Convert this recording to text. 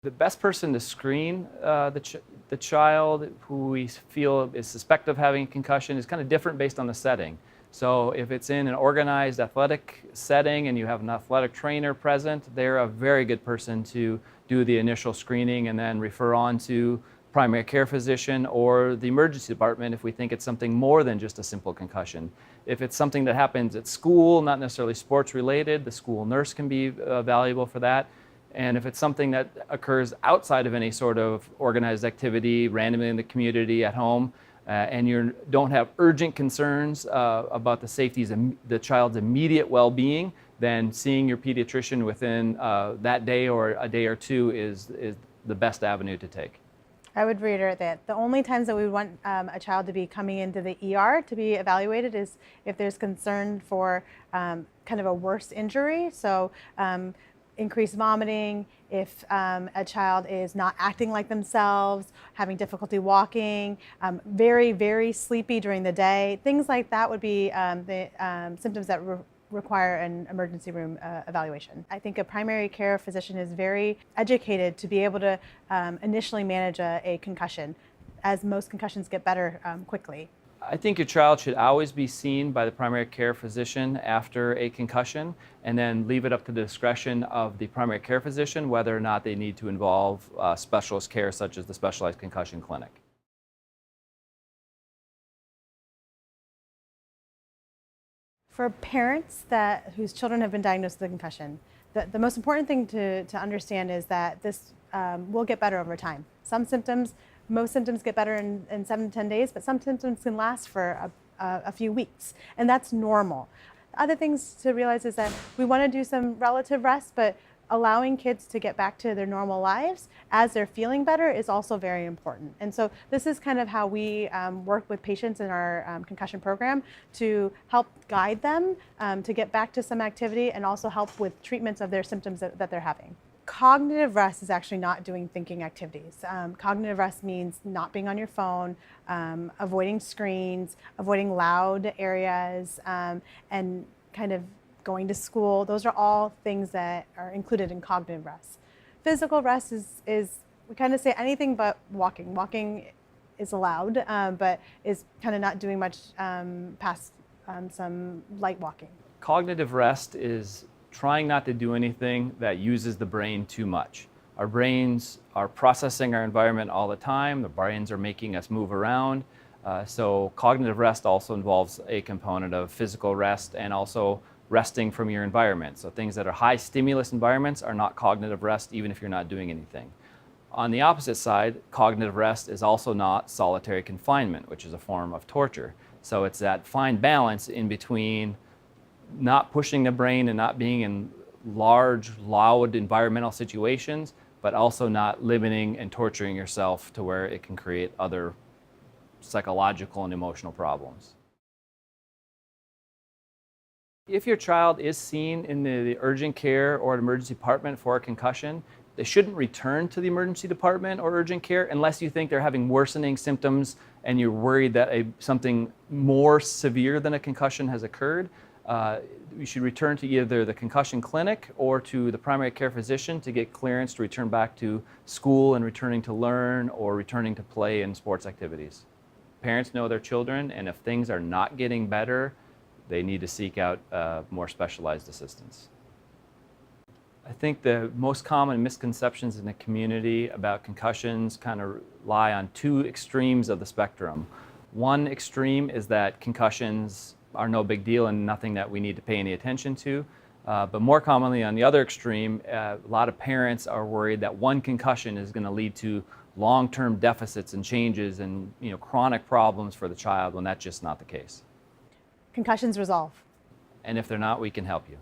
The best person to screen the child who we feel is suspect of having a concussion is kind of different based on the setting. So if it's in an organized athletic setting and you have an athletic trainer present, they're a very good person to do the initial screening and then refer on to primary care physician or the emergency department if we think it's something more than just a simple concussion. If it's something that happens at school, not necessarily sports related, the school nurse can be valuable for that. And if it's something that occurs outside of any sort of organized activity, randomly in the community, at home, and you don't have urgent concerns about the safety of the child's immediate well-being, then seeing your pediatrician within that day or a day or two is the best avenue to take. I would reiterate that the only times that we would want a child to be coming into the ER to be evaluated is if there's concern for kind of a worse injury. So increased vomiting, if a child is not acting like themselves, having difficulty walking, very, very sleepy during the day, things like that would be the symptoms that require an emergency room evaluation. I think a primary care physician is very educated to be able to initially manage a concussion, as most concussions get better quickly. I think your child should always be seen by the primary care physician after a concussion, and then leave it up to the discretion of the primary care physician whether or not they need to involve specialist care such as the specialized concussion clinic. For parents whose children have been diagnosed with a concussion, the most important thing to understand is that this will get better over time. Most symptoms get better in 7 to 10 days, but some symptoms can last for a few weeks, and that's normal. Other things to realize is that we want to do some relative rest, but allowing kids to get back to their normal lives as they're feeling better is also very important. And so this is kind of how we work with patients in our concussion program to help guide them to get back to some activity and also help with treatments of their symptoms that they're having. Cognitive rest is actually not doing thinking activities. Cognitive rest means not being on your phone, avoiding screens, avoiding loud areas, and kind of going to school. Those are all things that are included in cognitive rest. Physical rest is we kind of say anything but walking. Walking is allowed, but is kind of not doing much past some light walking. Cognitive rest is trying not to do anything that uses the brain too much. Our brains are processing our environment all the time. The brains are making us move around. So cognitive rest also involves a component of physical rest and also resting from your environment. So things that are high stimulus environments are not cognitive rest, even if you're not doing anything. On the opposite side, cognitive rest is also not solitary confinement, which is a form of torture. So it's that fine balance in between not pushing the brain and not being in large, loud environmental situations, but also not limiting and torturing yourself to where it can create other psychological and emotional problems. If your child is seen in the urgent care or emergency department for a concussion, they shouldn't return to the emergency department or urgent care unless you think they're having worsening symptoms and you're worried that something more severe than a concussion has occurred. You should return to either the concussion clinic or to the primary care physician to get clearance to return back to school and returning to learn or returning to play and sports activities. Parents know their children, and if things are not getting better, they need to seek out more specialized assistance. I think the most common misconceptions in the community about concussions kind of lie on 2 extremes of the spectrum. One extreme is that concussions are no big deal and nothing that we need to pay any attention to. But more commonly on the other extreme, a lot of parents are worried that one concussion is going to lead to long-term deficits and changes and chronic problems for the child, when that's just not the case. Concussions resolve. And if they're not, we can help you.